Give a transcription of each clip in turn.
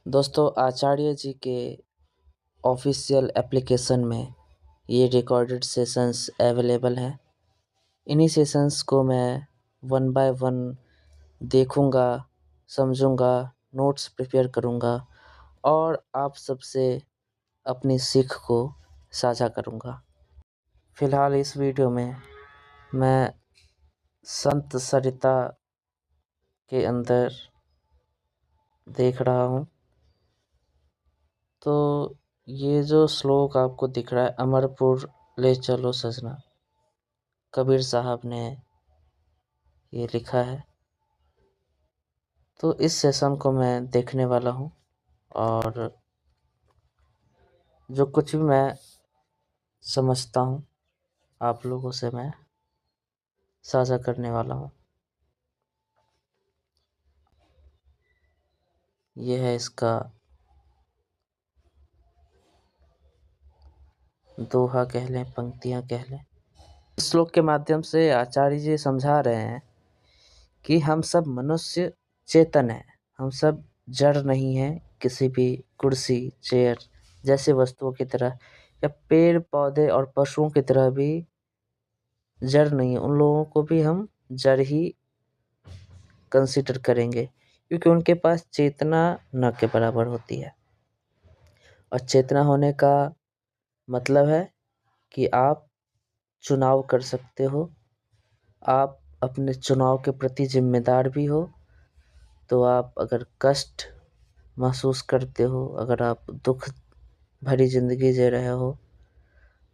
दोस्तों, आचार्य जी के official application में ये रिकॉर्डेड सेशंस अवेलेबल हैं। इन्हीं सेशंस को मैं वन बाय वन देखूंगा, समझूंगा, नोट्स प्रिपेयर करूंगा और आप सबसे अपनी सीख को साझा करूंगा। फिलहाल इस वीडियो में मैं संत सरिता के अंदर देख रहा हूँ। तो ये जो श्लोक आपको दिख रहा है, अमरपुर ले चलो सजना, कबीर साहब ने ये लिखा है। तो इस सेशन को मैं देखने वाला हूँ और जो कुछ भी मैं समझता हूँ आप लोगों से मैं साझा करने वाला हूँ। ये है इसका दोहा कह लें, पंक्तियाँ कह लें। इस श्लोक के माध्यम से आचार्य जी समझा रहे हैं कि हम सब मनुष्य चेतन हैं, हम सब जड़ नहीं हैं, किसी भी कुर्सी, चेयर जैसे वस्तुओं की तरह या पेड़ पौधे और पशुओं की तरह भी जड़ नहीं है। उन लोगों को भी हम जड़ ही कंसिडर करेंगे क्योंकि उनके पास चेतना न के बराबर होती है। और चेतना होने का मतलब है कि आप चुनाव कर सकते हो, आप अपने चुनाव के प्रति जिम्मेदार भी हो। तो आप अगर कष्ट महसूस करते हो, अगर आप दुख भरी जिंदगी जी रहे हो,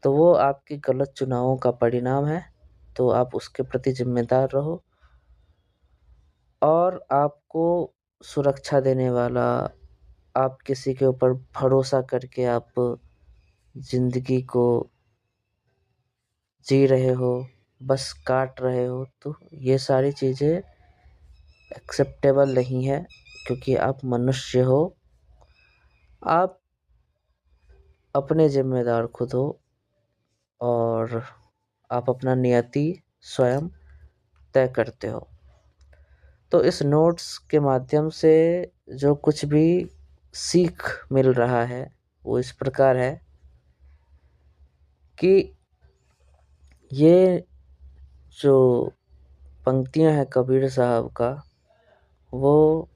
तो वो आपके गलत चुनावों का परिणाम है। तो आप उसके प्रति जिम्मेदार रहो और आपको सुरक्षा देने वाला, आप किसी के ऊपर भरोसा करके आप जिंदगी को जी रहे हो, बस काट रहे हो, तो ये सारी चीज़ें एक्सेप्टेबल नहीं है क्योंकि आप मनुष्य हो। आप अपने जिम्मेदार खुद हो और आप अपना नियति स्वयं तय करते हो। तो इस नोट्स के माध्यम से जो कुछ भी सीख मिल रहा है वो इस प्रकार है कि ये जो पंक्तियां हैं कबीर साहब का, वो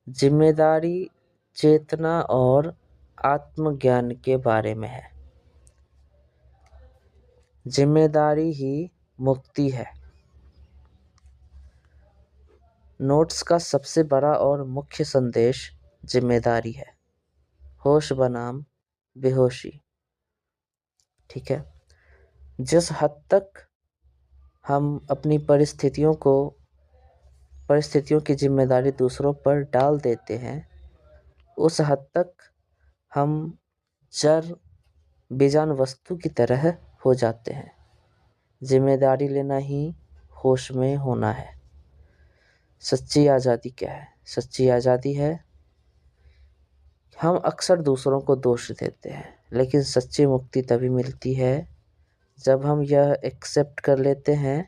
जिम्मेदारी, चेतना और आत्मज्ञान के बारे में है। जिम्मेदारी ही मुक्ति है। नोट्स का सबसे बड़ा और मुख्य संदेश जिम्मेदारी है। होश बनाम बेहोशी। ठीक है। जिस हद तक हम अपनी परिस्थितियों की जिम्मेदारी दूसरों पर डाल देते हैं, उस हद तक हम जड़ बेजान वस्तु की तरह हो जाते हैं। जिम्मेदारी लेना ही होश में होना है। सच्ची आज़ादी क्या है? सच्ची आज़ादी है, हम अक्सर दूसरों को दोष देते हैं, लेकिन सच्ची मुक्ति तभी मिलती है जब हम यह एक्सेप्ट कर लेते हैं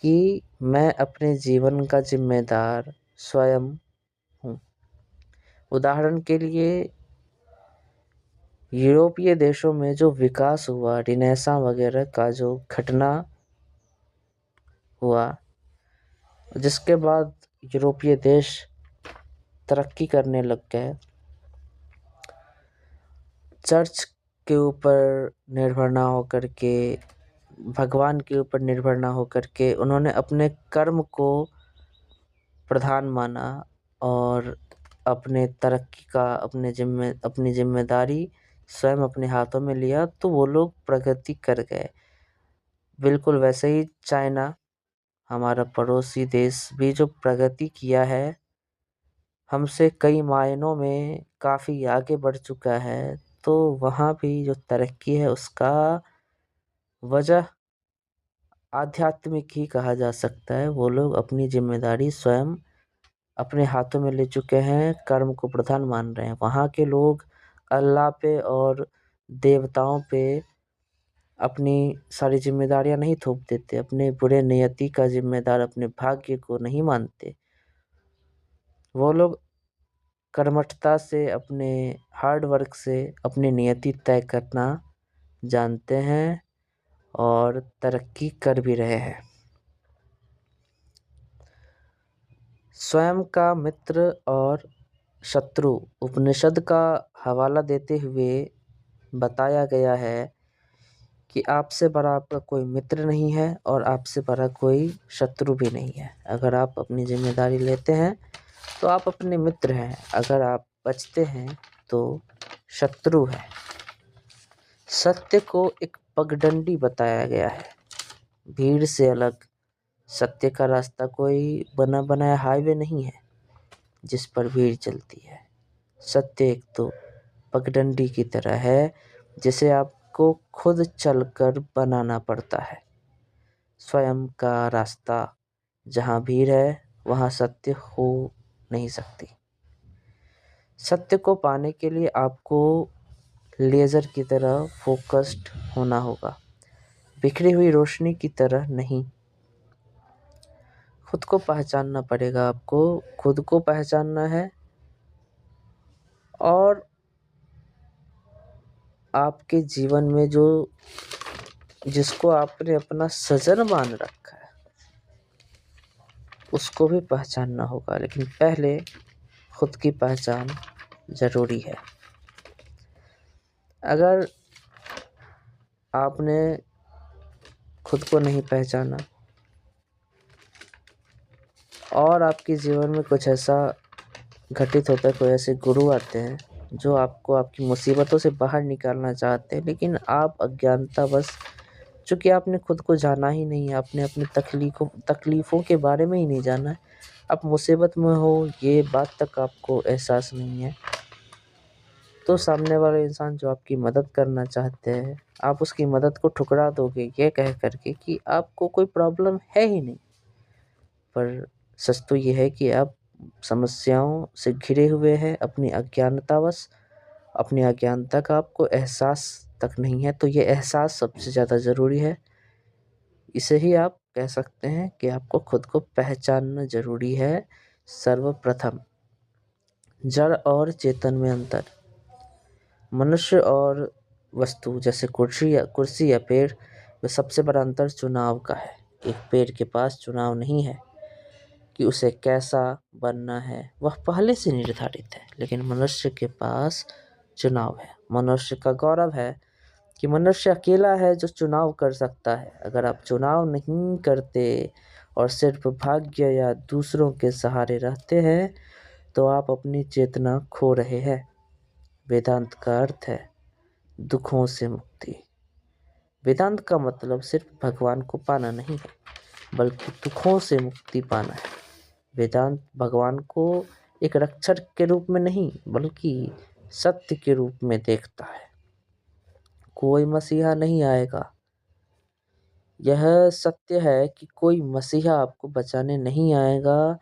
कि मैं अपने जीवन का जिम्मेदार स्वयं हूँ। उदाहरण के लिए, यूरोपीय देशों में जो विकास हुआ, रिनेसां वगैरह का जो घटना हुआ, जिसके बाद यूरोपीय देश तरक्की करने लग गए, चर्च के ऊपर निर्भर ना होकर के, भगवान के ऊपर निर्भर ना होकर के उन्होंने अपने कर्म को प्रधान माना और अपने तरक्की का अपनी जिम्मेदारी स्वयं अपने हाथों में लिया, तो वो लोग प्रगति कर गए। बिल्कुल वैसे ही चाइना, हमारा पड़ोसी देश, भी जो प्रगति किया है, हमसे कई मायनों में काफ़ी आगे बढ़ चुका है। तो वहाँ भी जो तरक्की है उसका वजह आध्यात्मिक ही कहा जा सकता है। वो लोग अपनी जिम्मेदारी स्वयं अपने हाथों में ले चुके हैं, कर्म को प्रधान मान रहे हैं। वहाँ के लोग अल्लाह पे और देवताओं पे अपनी सारी जिम्मेदारियां नहीं थोप देते, अपने बुरे नियति का जिम्मेदार अपने भाग्य को नहीं मानते। वो लोग कर्मठता से, अपने हार्ड वर्क से अपनी नियति तय करना जानते हैं और तरक्की कर भी रहे हैं। स्वयं का मित्र और शत्रु उपनिषद का हवाला देते हुए बताया गया है कि आपसे बड़ा आपका कोई मित्र नहीं है और आपसे बड़ा कोई शत्रु भी नहीं है। अगर आप अपनी जिम्मेदारी लेते हैं तो आप अपने मित्र हैं, अगर आप बचते हैं तो शत्रु है। सत्य को एक पगडंडी बताया गया है, भीड़ से अलग। सत्य का रास्ता कोई बना बनाया हाईवे नहीं है जिस पर भीड़ चलती है। सत्य एक तो पगडंडी की तरह है जिसे आपको खुद चलकर बनाना पड़ता है। स्वयं का रास्ता जहाँ भीड़ है वहाँ सत्य हो नहीं सकती। सत्य को पाने के लिए आपको लेज़र की तरह फोकस्ड होना होगा, बिखरी हुई रोशनी की तरह नहीं। खुद को पहचानना पड़ेगा, आपको खुद को पहचानना है और आपके जीवन में जिसको आपने अपना सजन मान रखा है उसको भी पहचानना होगा, लेकिन पहले खुद की पहचान ज़रूरी है। अगर आपने खुद को नहीं पहचाना और आपके जीवन में कुछ ऐसा घटित होता है, कोई ऐसे गुरु आते हैं जो आपको आपकी मुसीबतों से बाहर निकालना चाहते हैं, लेकिन आप अज्ञानतावश, चूँकि आपने खुद को जाना ही नहीं है, आपने अपनी तकलीफ़ों के बारे में ही नहीं जाना है, आप मुसीबत में हो ये बात तक आपको एहसास नहीं है, तो सामने वाले इंसान जो आपकी मदद करना चाहते हैं आप उसकी मदद को ठुकरा दोगे ये कह करके कि आपको कोई प्रॉब्लम है ही नहीं। पर सच तो ये है कि आप समस्याओं से घिरे हुए हैं अपनी अज्ञानतावश। अपनी अज्ञानता का आपको एहसास तक नहीं है, तो ये एहसास सबसे ज़्यादा ज़रूरी है। इसे ही आप कह सकते हैं कि आपको खुद को पहचानना ज़रूरी है। सर्वप्रथम जड़ और चेतन में अंतर। मनुष्य और वस्तु जैसे कुर्सी या पेड़ में सबसे बड़ा अंतर चुनाव का है। एक पेड़ के पास चुनाव नहीं है कि उसे कैसा बनना है, वह पहले से निर्धारित है, लेकिन मनुष्य के पास चुनाव है। मनुष्य का गौरव है कि मनुष्य अकेला है जो चुनाव कर सकता है। अगर आप चुनाव नहीं करते और सिर्फ भाग्य या दूसरों के सहारे रहते हैं तो आप अपनी चेतना खो रहे हैं। वेदांत का अर्थ है दुखों से मुक्ति। वेदांत का मतलब सिर्फ भगवान को पाना नहीं है, बल्कि दुखों से मुक्ति पाना है। वेदांत भगवान को एक रक्षक के रूप में नहीं, बल्कि सत्य के रूप में देखता है। कोई मसीहा नहीं आएगा, यह सत्य है कि कोई मसीहा आपको बचाने नहीं आएगा।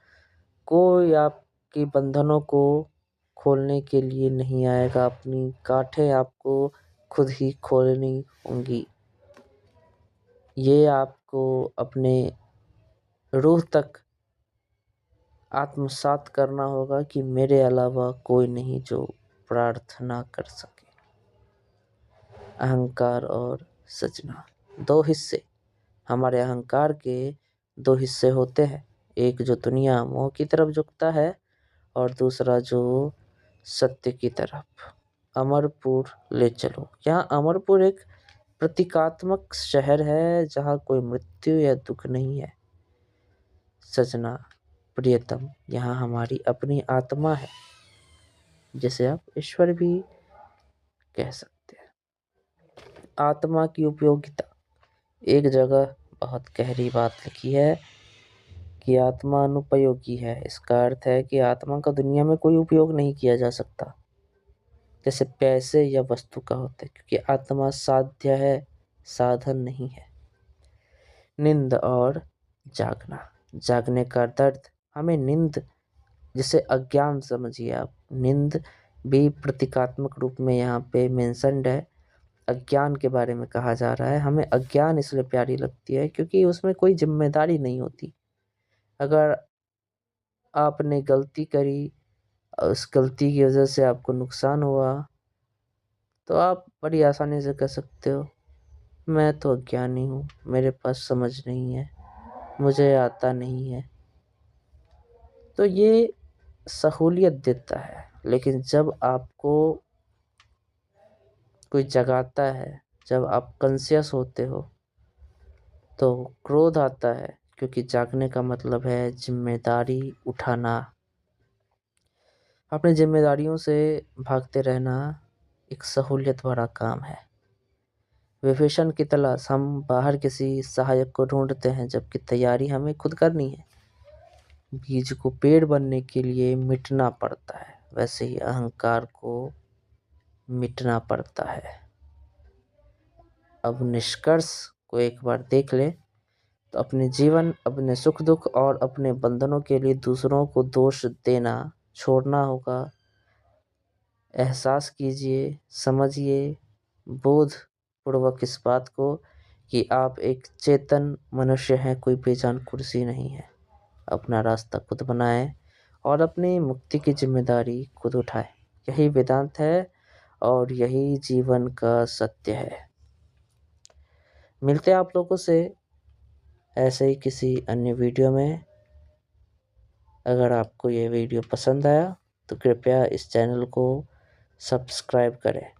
कोई आपके बंधनों को खोलने के लिए नहीं आएगा। अपनी गांठें आपको खुद ही खोलनी होंगी। ये आपको अपने रूह तक आत्मसात करना होगा कि मेरे अलावा कोई नहीं जो प्रार्थना कर सके। अहंकार और सजना, दो हिस्से। हमारे अहंकार के दो हिस्से होते हैं, एक जो दुनिया मोह की तरफ झुकता है और दूसरा जो सत्य की तरफ। अमरपुर ले चलो। यहाँ अमरपुर एक प्रतीकात्मक शहर है जहाँ कोई मृत्यु या दुख नहीं है। सजना, प्रियतम, यहाँ हमारी अपनी आत्मा है, जिसे आप ईश्वर भी कह सकते हैं। आत्मा की उपयोगिता। एक जगह बहुत गहरी बात लिखी है कि आत्मा अनुपयोगी है। इसका अर्थ है कि आत्मा का दुनिया में कोई उपयोग नहीं किया जा सकता, जैसे पैसे या वस्तु का होता है, क्योंकि आत्मा साध्य है, साधन नहीं है। नींद और जागना। जागने का दर्द, हमें नींद जिसे अज्ञान समझिए आप, नींद भी प्रतीकात्मक रूप में यहाँ पे मेंशन्ड है। अज्ञान के बारे में कहा जा रहा है। हमें अज्ञान इसलिए प्यारी लगती है क्योंकि उसमें कोई जिम्मेदारी नहीं होती। अगर आपने गलती करी और उस गलती की वजह से आपको नुकसान हुआ, तो आप बड़ी आसानी से कह सकते हो मैं तो अज्ञानी हूँ, मेरे पास समझ नहीं है, मुझे आता नहीं है। तो ये सहूलियत देता है। लेकिन जब आपको कोई जगाता है, जब आप कॉन्शियस होते हो, तो क्रोध आता है, क्योंकि जागने का मतलब है जिम्मेदारी उठाना। अपनी जिम्मेदारियों से भागते रहना एक सहूलियत भरा काम है। विभीषण की तलाश, हम बाहर किसी सहायक को ढूंढते हैं, जबकि तैयारी हमें खुद करनी है। बीज को पेड़ बनने के लिए मिटना पड़ता है, वैसे ही अहंकार को मिटना पड़ता है। अब निष्कर्ष को एक बार देख ले तो अपने जीवन, अपने सुख दुख और अपने बंधनों के लिए दूसरों को दोष देना छोड़ना होगा। एहसास कीजिए, समझिए बोध पूर्वक इस बात को कि आप एक चेतन मनुष्य हैं, कोई बेजान कुर्सी नहीं है। अपना रास्ता खुद बनाएं और अपनी मुक्ति की जिम्मेदारी खुद उठाएं। यही वेदांत है और यही जीवन का सत्य है। मिलते हैं आप लोगों से ऐसे ही किसी अन्य वीडियो में। अगर आपको ये वीडियो पसंद आया तो कृपया इस चैनल को सब्सक्राइब करें।